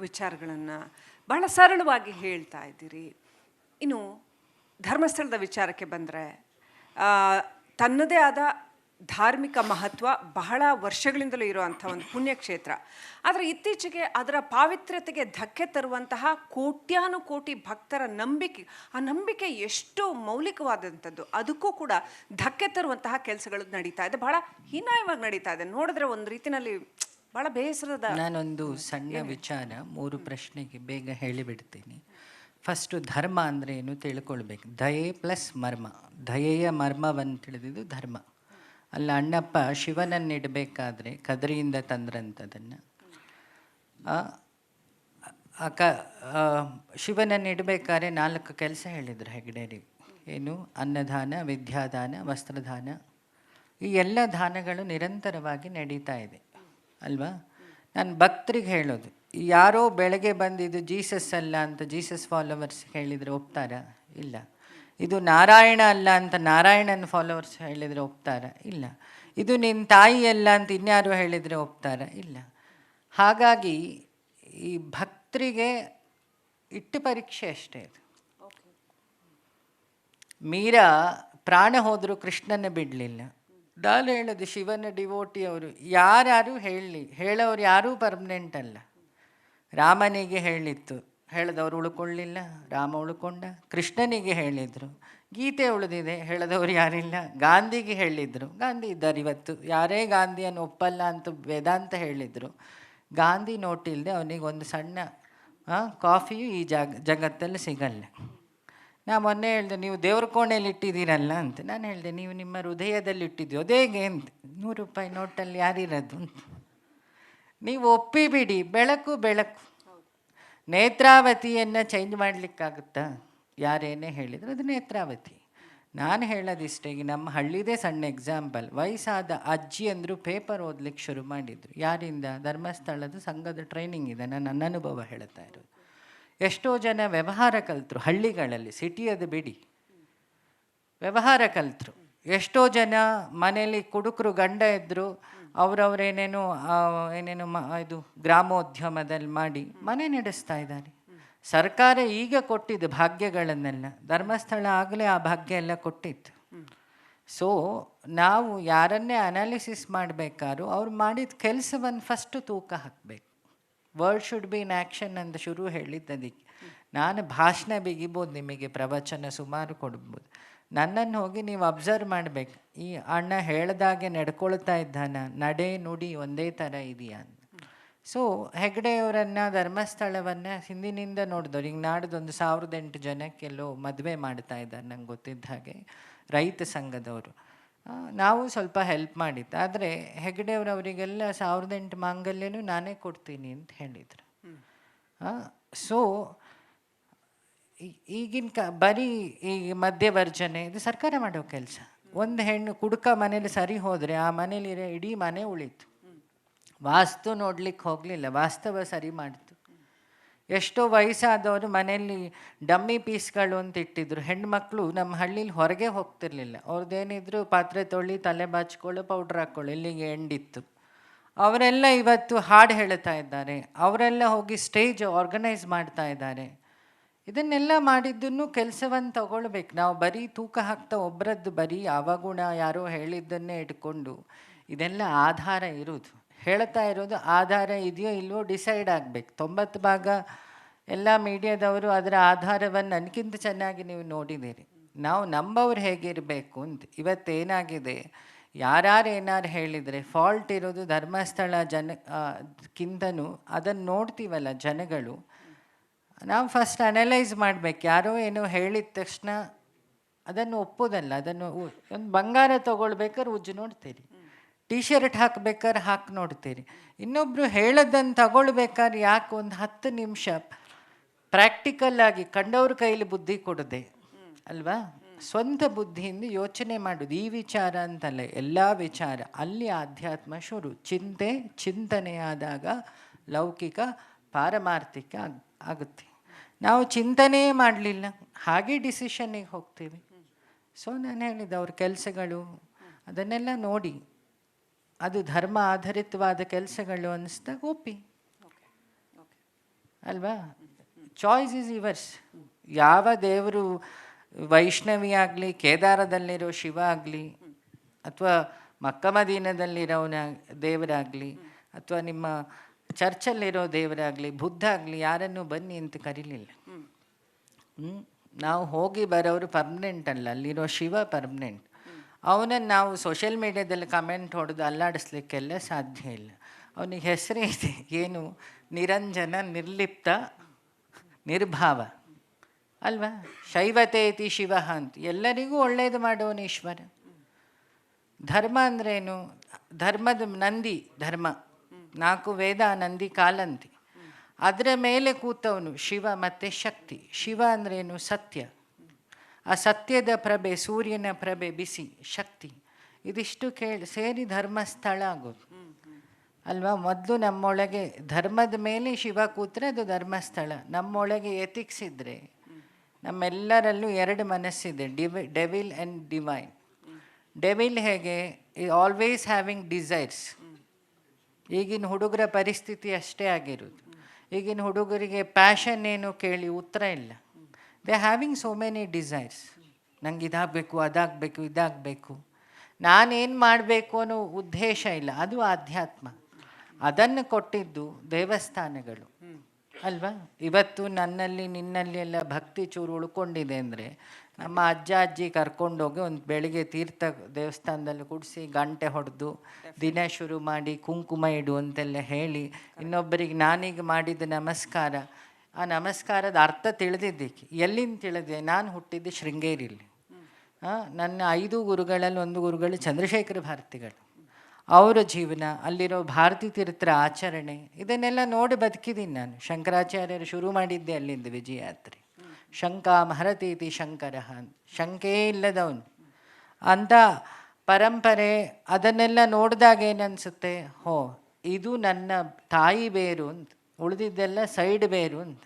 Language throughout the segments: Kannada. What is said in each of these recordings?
ವಿಚಾರಗಳನ್ನು ಬಹಳ ಸರಳವಾಗಿ ಹೇಳ್ತಾ ಇದ್ದೀರಿ. ಇನ್ನು ಧರ್ಮಸ್ಥಳದ ವಿಚಾರಕ್ಕೆ ಬಂದರೆ ತನ್ನದೇ ಆದ ಧಾರ್ಮಿಕ ಮಹತ್ವ ಬಹಳ ವರ್ಷಗಳಿಂದಲೂ ಇರುವಂಥ ಒಂದು ಪುಣ್ಯಕ್ಷೇತ್ರ. ಆದರೆ ಇತ್ತೀಚೆಗೆ ಅದರ ಪಾವಿತ್ರ್ಯತೆಗೆ ಧಕ್ಕೆ ತರುವಂತಹ ಕೋಟ್ಯಾನುಕೋಟಿ ಭಕ್ತರ ನಂಬಿಕೆ, ಆ ನಂಬಿಕೆ ಎಷ್ಟು ಮೌಲಿಕವಾದಂಥದ್ದು, ಅದಕ್ಕೂ ಕೂಡ ಧಕ್ಕೆ ತರುವಂತಹ ಕೆಲಸಗಳು ನಡೀತಾ ಇದೆ, ಬಹಳ ಹೀನಾಯವಾಗಿ ನಡೀತಾ ಇದೆ. ನೋಡಿದ್ರೆ ಒಂದು ರೀತಿಯಲ್ಲಿ ಬಹಳ ಬೇಸರದ. ನಾನೊಂದು ಸಣ್ಣ ವಿಚಾರ 3 ಪ್ರಶ್ನೆಗೆ ಬೇಗ ಹೇಳಿಬಿಡ್ತೀನಿ. ಫಸ್ಟು ಧರ್ಮ ಅಂದರೆ ಏನು ತಿಳ್ಕೊಳ್ಬೇಕು. ದಯೆ ಪ್ಲಸ್ ಮರ್ಮ. ದಯೆಯ ಮರ್ಮವನ್ನು ತಿಳಿದಿದ್ದು ಧರ್ಮ. ಅಲ್ಲ, ಅಣ್ಣಪ್ಪ ಶಿವನನ್ನು ಇಡಬೇಕಾದ್ರೆ ಕದರಿಯಿಂದ ತಂದ್ರಂಥದನ್ನು ಶಿವನನ್ನು ಇಡಬೇಕಾದ್ರೆ 4 ಕೆಲಸ ಹೇಳಿದರು ಹೆಗ್ಡೆರಿ. ಏನು? ಅನ್ನದಾನ, ವಿದ್ಯಾದಾನ, ವಸ್ತ್ರದಾನ. ಈ ಎಲ್ಲ ದಾನಗಳು ನಿರಂತರವಾಗಿ ನಡೀತಾ ಇದೆ ಅಲ್ವಾ? ನಾನು ಭಕ್ತರಿಗೆ ಹೇಳೋದು, ಯಾರೋ ಬೆಳಗ್ಗೆ ಬಂದಿದ್ದು ಜೀಸಸ್ ಅಲ್ಲ ಅಂತ ಜೀಸಸ್ ಫಾಲೋವರ್ಸ್ ಹೇಳಿದರೆ ಒಪ್ತಾರಾ? ಇಲ್ಲ. ಇದು ನಾರಾಯಣ ಅಲ್ಲ ಅಂತ ನಾರಾಯಣನ ಫಾಲೋವರ್ಸ್ ಹೇಳಿದರೆ ಒಪ್ತಾರಾ? ಇಲ್ಲ. ಇದು ನಿನ್ನ ತಾಯಿ ಅಲ್ಲ ಅಂತ ಇನ್ಯಾರು ಹೇಳಿದರೆ ಒಪ್ತಾರಾ? ಇಲ್ಲ. ಹಾಗಾಗಿ ಈ ಭಕ್ತರಿಗೆ ಇಟ್ಟು ಪರೀಕ್ಷೆ ಅಷ್ಟೇ ಇದು. ಮೀರಾ ಪ್ರಾಣ ಹೋದರೂ ಕೃಷ್ಣನ ಬಿಡಲಿಲ್ಲ. ನಾನು ಹೇಳೋದು, ಶಿವನ ಡಿವೋಟಿ ಅವರು ಯಾರು ಹೇಳೋರು ಯಾರೂ ಪರ್ಮನೆಂಟ್ ಅಲ್ಲ. ರಾಮನಿಗೆ ಹೇಳಿತ್ತು, ಹೇಳಿದವರು ಉಳ್ಕೊಳ್ಳಿಲ್ಲ, ರಾಮ ಉಳ್ಕೊಂಡ. ಕೃಷ್ಣನಿಗೆ ಹೇಳಿದರು, ಗೀತೆ ಉಳಿದಿದೆ, ಹೇಳಿದವರು ಯಾರಿಲ್ಲ. ಗಾಂಧಿಗೆ ಹೇಳಿದರು, ಗಾಂಧಿ ಇದ್ದಾರೆ ಇವತ್ತು. ಯಾರೇ ಗಾಂಧಿಯನ್ನು ಒಪ್ಪಲ್ಲ ಅಂತ ವೇದಾಂತ ಹೇಳಿದರು. ಗಾಂಧಿ ನೋಟಿಲ್ಲದೆ ಅವನಿಗೆ ಒಂದು ಸಣ್ಣ ಕಾಫಿಯು ಈ ಜಗತ್ತಲ್ಲಿ ಸಿಗಲ್ಲ. ನಾ ಮೊನ್ನೆ ಹೇಳಿದೆ, ನೀವು ದೇವ್ರ ಕೋಣೆಯಲ್ಲಿ ಇಟ್ಟಿದ್ದೀರಲ್ಲ ಅಂತ. ನಾನು ಹೇಳಿದೆ, ನೀವು ನಿಮ್ಮ ಹೃದಯದಲ್ಲಿ ಇಟ್ಟಿದ್ದೀವಿ ಅದೇಗೆ ಅಂತ. 100 ರೂಪಾಯಿ ನೋಟಲ್ಲಿ ಯಾರಿರೋದು ಅಂತ. ನೀವು ಒಪ್ಪಿಬಿಡಿ, ಬೆಳಕು ಬೆಳಕು. ನೇತ್ರಾವತಿಯನ್ನು ಚೇಂಜ್ ಮಾಡಲಿಕ್ಕಾಗುತ್ತಾ? ಯಾರೇನೇ ಹೇಳಿದ್ರು ಅದು ನೇತ್ರಾವತಿ. ನಾನು ಹೇಳೋದಿಷ್ಟೇ, ಈಗ ನಮ್ಮ ಹಳ್ಳಿದೇ ಸಣ್ಣ ಎಕ್ಸಾಂಪಲ್. ವಯಸ್ಸಾದ ಅಜ್ಜಿ ಅಂದರು ಪೇಪರ್ ಓದಲಿಕ್ಕೆ ಶುರು ಮಾಡಿದರು. ಯಾರಿಂದ? ಧರ್ಮಸ್ಥಳದ ಸಂಘದ ಟ್ರೈನಿಂಗ್ ಇದೆ, ನಾನು ನನ್ನ ಅನುಭವ ಹೇಳ್ತಾ ಇರೋದು. ಎಷ್ಟೋ ಜನ ವ್ಯವಹಾರ ಕಲಿತರು ಹಳ್ಳಿಗಳಲ್ಲಿ, ಸಿಟಿಯದು ಬಿಡಿ, ವ್ಯವಹಾರ ಕಲಿತರು. ಎಷ್ಟೋ ಜನ ಮನೇಲಿ ಕುಡುಕರು ಗಂಡ ಇದ್ದರು, ಅವರವರೇನೇನು ಇದು ಗ್ರಾಮೋದ್ಯಮದಲ್ಲಿ ಮಾಡಿ ಮನೆ ನಡೆಸ್ತಾ ಇದ್ದಾರೆ. ಸರ್ಕಾರ ಈಗ ಕೊಟ್ಟಿದ್ದು ಭಾಗ್ಯಗಳನ್ನೆಲ್ಲ, ಧರ್ಮಸ್ಥಳ ಆಗಲೇ ಆ ಭಾಗ್ಯ ಎಲ್ಲ ಕೊಟ್ಟಿತ್ತು. ಸೊ ನಾವು ಯಾರನ್ನೇ ಅನಾಲಿಸಿಸ್ ಮಾಡಬೇಕಾದ್ರೂ ಅವ್ರು ಮಾಡಿದ ಕೆಲಸವನ್ನು ಫಸ್ಟು ತೂಕ ಹಾಕಬೇಕು. Word should be in action ಅಂತ ಶುರು ಹೇಳಿದ್ದದಕ್ಕೆ. ನಾನು ಭಾಷಣ ಬಿಗಿಬೋದು, ನಿಮಗೆ ಪ್ರವಚನ ಸುಮಾರು ಕೊಡ್ಬೋದು. ನನ್ನನ್ನು ಹೋಗಿ ನೀವು ಅಬ್ಸರ್ವ್ ಮಾಡಬೇಕು, ಈ ಅಣ್ಣ ಹೇಳ್ದಾಗೆ ನಡ್ಕೊಳ್ತಾ ಇದ್ದಾನ, ನಡೆ ನುಡಿ ಒಂದೇ ಥರ ಇದೆಯಾ ಅಂತ. ಸೊ ಹೆಗ್ಡೆಯವರನ್ನು, ಧರ್ಮಸ್ಥಳವನ್ನು ಹಿಂದಿನಿಂದ ನೋಡಿದವ್ರು. ಈಗ ನಾಡ್ದೊಂದು 1008 ಜನಕ್ಕೆಲ್ಲೋ ಮದುವೆ ಮಾಡ್ತಾ ಇದ್ದಾರೆ ನಂಗೆ ಗೊತ್ತಿದ್ದ ಹಾಗೆ, ರೈತ ಸಂಘದವರು. ನಾವು ಸ್ವಲ್ಪ ಹೆಲ್ಪ್ ಮಾಡಿತ್ತು. ಆದರೆ ಹೆಗ್ಡೆಯವರು ಅವರಿಗೆಲ್ಲ 1008 ಮಾಂಗಲ್ಯನೂ ನಾನೇ ಕೊಡ್ತೀನಿ ಅಂತ ಹೇಳಿದರು. ಸೊ ಈಗಿನ ಬರೀ ಈ ಮಧ್ಯವರ್ಜನೆ ಇದು ಸರ್ಕಾರ ಮಾಡೋ ಕೆಲಸ. ಒಂದು ಹೆಣ್ಣು ಕುಡುಕ ಮನೇಲಿ ಸರಿ ಹೋದರೆ ಆ ಮನೇಲಿರೋ ಇಡೀ ಮನೆ ಉಳೀತು. ವಾಸ್ತು ನೋಡ್ಲಿಕ್ಕೆ ಹೋಗಲಿಲ್ಲ, ವಾಸ್ತವ ಸರಿ ಮಾಡಿತು. ಎಷ್ಟೋ ವಯಸ್ಸಾದವರು ಮನೆಯಲ್ಲಿ ಡಮ್ಮಿ ಪೀಸ್ಗಳು ಅಂತ ಇಟ್ಟಿದ್ರು. ಹೆಣ್ಮಕ್ಳು ನಮ್ಮ ಹಳ್ಳೀಲಿ ಹೊರಗೆ ಹೋಗ್ತಿರ್ಲಿಲ್ಲ. ಅವ್ರದ್ದೇನಿದ್ರು ಪಾತ್ರೆ ತೊಳಿ, ತಲೆ ಬಾಚ್ಕೊಳ್ಳೋ, ಪೌಡ್ರ್ ಹಾಕ್ಕೊಳ್ಳೋ, ಇಲ್ಲಿಗೆ ಎಂಡಿತ್ತು. ಅವರೆಲ್ಲ ಇವತ್ತು ಹಾಡು ಹೇಳ್ತಾ ಇದ್ದಾರೆ, ಅವರೆಲ್ಲ ಹೋಗಿ ಸ್ಟೇಜ್ ಆರ್ಗನೈಸ್ ಮಾಡ್ತಾ ಇದ್ದಾರೆ. ಇದನ್ನೆಲ್ಲ ಮಾಡಿದ್ದನ್ನು ಕೆಲಸವನ್ನು ತಗೊಳ್ಬೇಕು. ನಾವು ಬರೀ ತೂಕ ಹಾಕ್ತಾ ಒಬ್ಬರದ್ದು ಬರೀ ಅವಗುಣ ಯಾರೋ ಹೇಳಿದ್ದನ್ನೇ ಇಟ್ಕೊಂಡು ಇದೆಲ್ಲ ಆಧಾರ ಇರೋದು. ಹೇಳ್ತಾ ಇರೋದು ಆಧಾರ ಇದೆಯೋ ಇಲ್ವೋ ಡಿಸೈಡ್ ಆಗಬೇಕು. 90 ಭಾಗ ಎಲ್ಲ ಮೀಡಿಯಾದವರು ಅದರ ಆಧಾರವನ್ನು ನನಗಿಂತ ಚೆನ್ನಾಗಿ ನೀವು ನೋಡಿದ್ದೀರಿ. ನಾವು ನಂಬವ್ರು ಹೇಗಿರಬೇಕು ಅಂತ. ಇವತ್ತೇನಾಗಿದೆ, ಏನಾರು ಹೇಳಿದರೆ ಫಾಲ್ಟ್ ಇರೋದು ಧರ್ಮಸ್ಥಳ ಕಿಂತನೂ ಅದನ್ನು ನೋಡ್ತೀವಲ್ಲ ಜನಗಳು. ನಾವು ಫಸ್ಟ್ ಅನಲೈಸ್ ಮಾಡಬೇಕು. ಯಾರೋ ಏನೋ ಹೇಳಿದ ತಕ್ಷಣ ಅದನ್ನು ಒಪ್ಪೋದಲ್ಲ. ಅದನ್ನು ಒಂದು ಬಂಗಾರ ತೊಗೊಳ್ಬೇಕಾದ್ರೆ ಉಜ್ಜು ನೋಡ್ತೀರಿ, ಟಿ ಶರ್ಟ್ ಹಾಕ್ಬೇಕಾದ್ರೆ ಹಾಕಿ ನೋಡ್ತೀರಿ. ಇನ್ನೊಬ್ಬರು ಹೇಳೋದನ್ನು ತಗೊಳ್ಬೇಕಾದ್ರೆ ಯಾಕೆ ಒಂದು 10 ನಿಮಿಷ ಪ್ರಾಕ್ಟಿಕಲ್ ಆಗಿ ಕಂಡವ್ರ ಕೈಲಿ ಬುದ್ಧಿ ಕೊಡದೆ ಅಲ್ವಾ, ಸ್ವಂತ ಬುದ್ಧಿಯಿಂದ ಯೋಚನೆ ಮಾಡೋದು. ಈ ವಿಚಾರ ಅಂತಲ್ಲ, ಎಲ್ಲ ವಿಚಾರ. ಅಲ್ಲಿ ಆಧ್ಯಾತ್ಮ ಶುರು. ಚಿಂತನೆಯಾದಾಗ ಲೌಕಿಕ ಪಾರಮಾರ್ಥಿಕ ಆಗುತ್ತೆ. ನಾವು ಚಿಂತನೆ ಮಾಡಲಿಲ್ಲ, ಹಾಗೆ ಡಿಸಿಷನ್ನಿಗೆ ಹೋಗ್ತೀವಿ. ಸೊ ನಾನು ಹೇಳಿದ್ದು, ಅವ್ರ ಕೆಲಸಗಳು ಅದನ್ನೆಲ್ಲ ನೋಡಿ ಅದು ಧರ್ಮ ಆಧಾರಿತವಾದ ಕೆಲಸಗಳು ಅನ್ನಿಸ್ದಾಗ ಒಪ್ಪಿ. ಅಲ್ವಾ? Choice is yours. ಯಾವ ದೇವರು, ವೈಷ್ಣವಿ ಆಗಲಿ, ಕೇದಾರದಲ್ಲಿರೋ ಶಿವ ಆಗಲಿ, ಅಥವಾ ಮಕ್ಕ ಮದೀನದಲ್ಲಿರೋನ ದೇವರಾಗಲಿ, ಅಥವಾ ನಿಮ್ಮ ಚರ್ಚಲ್ಲಿರೋ ದೇವರಾಗಲಿ, ಬುದ್ಧ ಆಗಲಿ, ಯಾರನ್ನೂ ಬನ್ನಿ ಅಂತ ಕರೀಲಿಲ್ಲ. ನಾವು ಹೋಗಿ ಬರೋರು ಪರ್ಮನೆಂಟ್ ಅಲ್ಲ, ಅಲ್ಲಿರೋ ಶಿವ ಪರ್ಮನೆಂಟ್. ಅವನನ್ನು ನಾವು ಸೋಷಿಯಲ್ ಮೀಡ್ಯಾದಲ್ಲಿ ಕಮೆಂಟ್ ಹೊಡೆದು ಅಲ್ಲಾಡಿಸ್ಲಿಕ್ಕೆಲ್ಲ ಸಾಧ್ಯ ಇಲ್ಲ. ಅವನಿಗೆ ಹೆಸರೇ ಇದೆ, ಏನು? ನಿರಂಜನ, ನಿರ್ಲಿಪ್ತ, ನಿರ್ಭಾವ ಅಲ್ವಾ? ಶೈವತೇತಿ ಶಿವ ಅಂತ ಎಲ್ಲರಿಗೂ ಒಳ್ಳೆಯದು ಮಾಡೋನು ಈಶ್ವರ. ಧರ್ಮ ಅಂದ್ರೇನು? ಧರ್ಮದ ನಂದಿ ಧರ್ಮ, 4 ವೇದ ನಂದಿ ಕಾಲಂತಿ, ಅದರ ಮೇಲೆ ಕೂತವನು ಶಿವ ಮತ್ತು ಶಕ್ತಿ. ಶಿವ ಅಂದ್ರೇನು? ಸತ್ಯ. ಆ ಸತ್ಯದ ಪ್ರಭೆ, ಸೂರ್ಯನ ಪ್ರಭೆ, ಬಿಸಿ ಶಕ್ತಿ, ಇದಿಷ್ಟು ಸೇರಿ ಧರ್ಮಸ್ಥಳ ಆಗೋದು ಅಲ್ವಾ? ಮೊದಲು ನಮ್ಮೊಳಗೆ ಧರ್ಮದ ಮೇಲೆ ಶಿವ ಕೂತ್ರೆ ಅದು ಧರ್ಮಸ್ಥಳ. ನಮ್ಮೊಳಗೆ ಎಥಿಕ್ಸ್ ಇದ್ದರೆ ನಮ್ಮೆಲ್ಲರಲ್ಲೂ 2 ಮನಸ್ಸಿದೆ, ಡೆವಿಲ್ ಆ್ಯಂಡ್ ಡಿವೈನ್. ಡೆವಿಲ್ ಹೇಗೆ? Always having desires. ಈಗಿನ ಹುಡುಗರ ಪರಿಸ್ಥಿತಿ ಅಷ್ಟೇ ಆಗಿರೋದು. ಈಗಿನ ಹುಡುಗರಿಗೆ ಪ್ಯಾಷನ್ ಏನು ಕೇಳಿ ಉತ್ತರ ಇಲ್ಲ. They having so many desires. ನಂಗೆ ಇದಾಗಬೇಕು, ಅದಾಗಬೇಕು, ಇದಾಗಬೇಕು, ನಾನೇನು ಮಾಡಬೇಕು ಅನ್ನೋ ಉದ್ದೇಶ ಇಲ್ಲ. ಅದು ಆಧ್ಯಾತ್ಮ. ಅದನ್ನು ಕೊಟ್ಟಿದ್ದು ದೇವಸ್ಥಾನಗಳು ಅಲ್ವಾ? ಇವತ್ತು ನನ್ನಲ್ಲಿ ನಿನ್ನಲ್ಲಿ ಎಲ್ಲ ಭಕ್ತಿ ಚೂರು ಉಳ್ಕೊಂಡಿದೆ ಅಂದರೆ ನಮ್ಮ ಅಜ್ಜ ಅಜ್ಜಿ ಕರ್ಕೊಂಡೋಗಿ ಒಂದು ಬೆಳಿಗ್ಗೆ ತೀರ್ಥ ದೇವಸ್ಥಾನದಲ್ಲಿ ಕುಡಿಸಿ ಗಂಟೆ ಹೊಡೆದು ದಿನ ಶುರು ಮಾಡಿ ಕುಂಕುಮ ಇಡು ಅಂತೆಲ್ಲ ಹೇಳಿ, ಇನ್ನೊಬ್ಬರಿಗೆ ನಾನೀಗ ಮಾಡಿದ ನಮಸ್ಕಾರ, ಆ ನಮಸ್ಕಾರದ ಅರ್ಥ ತಿಳಿದಿದ್ದಕ್ಕೆ. ಎಲ್ಲಿಂದ ತಿಳಿದೆ? ನಾನು ಹುಟ್ಟಿದ್ದು ಶೃಂಗೇರಿಯಲ್ಲಿ. ನನ್ನ 5 ಗುರುಗಳಲ್ಲಿ ಒಂದು ಗುರುಗಳು ಚಂದ್ರಶೇಖರ ಭಾರತಿಗಳು. ಅವರ ಜೀವನ, ಅಲ್ಲಿರೋ ಭಾರತೀ ತೀರ್ಥರ ಆಚರಣೆ, ಇದನ್ನೆಲ್ಲ ನೋಡಿ ಬದುಕಿದ್ದೀನಿ ನಾನು. ಶಂಕರಾಚಾರ್ಯರು ಶುರು ಮಾಡಿದ್ದೆ ಅಲ್ಲಿಂದ ವಿಜಯಯಾತ್ರೆ. ಶಂಕಾ ಮಹರತೀತಿ ಶಂಕರ ಅಂತ, ಶಂಕೆ ಇಲ್ಲದವನು ಅಂತ ಪರಂಪರೆ. ಅದನ್ನೆಲ್ಲ ನೋಡಿದಾಗ ಏನನ್ಸುತ್ತೆ? ಇದು ನನ್ನ ತಾಯಿ ಬೇರು ಅಂತ, ಉಳಿದಿದ್ದೆಲ್ಲ ಸೈಡ್ ಬೇರು ಅಂತ.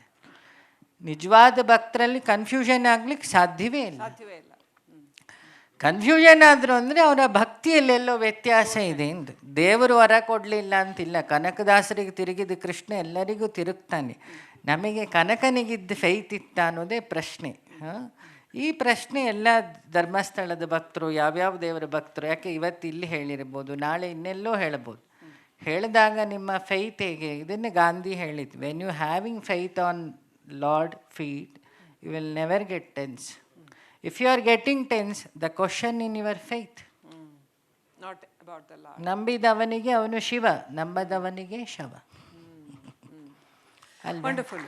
ನಿಜವಾದ ಭಕ್ತರಲ್ಲಿ ಕನ್ಫ್ಯೂಷನ್ ಆಗ್ಲಿಕ್ಕೆ ಸಾಧ್ಯವೇ ಇಲ್ಲ. ಕನ್ಫ್ಯೂಷನ್ ಆದರು ಅಂದರೆ ಅವರ ಭಕ್ತಿಯಲ್ಲೆಲ್ಲೋ ವ್ಯತ್ಯಾಸ ಇದೆ ಎಂದು. ದೇವರು ವರ ಕೊಡಲಿಲ್ಲ ಅಂತಿಲ್ಲ. ಕನಕದಾಸರಿಗೆ ತಿರುಗಿದ ಕೃಷ್ಣ ಎಲ್ಲರಿಗೂ ತಿರುಗ್ತಾನೆ. ನಮಗೆ ಕನಕನಿಗಿದ್ದ ಫೈತ್ ಇತ್ತ ಅನ್ನೋದೇ ಪ್ರಶ್ನೆ. ಈ ಪ್ರಶ್ನೆ ಎಲ್ಲ ಧರ್ಮಸ್ಥಳದ ಭಕ್ತರು, ಯಾವ್ಯಾವ ದೇವರ ಭಕ್ತರು, ಯಾಕೆ ಇವತ್ತು ಇಲ್ಲಿ ಹೇಳಿರ್ಬೋದು, ನಾಳೆ ಇನ್ನೆಲ್ಲೋ ಹೇಳ್ಬೋದು. ಹೇಳಿದಾಗ ನಿಮ್ಮ ಫೈತ್ ಹೇಗೆ? ಇದನ್ನು ಗಾಂಧಿ ಹೇಳಿದ್ದು, when you having faith on lord feet you will never get tense. If you are getting tense, the question in your faith. Not about the Lord. ನಂಬಿದವನಿಗೆ ಅವನು ಶಿವ, ನಂಬದವನಿಗೆ ಶವ. Wonderful.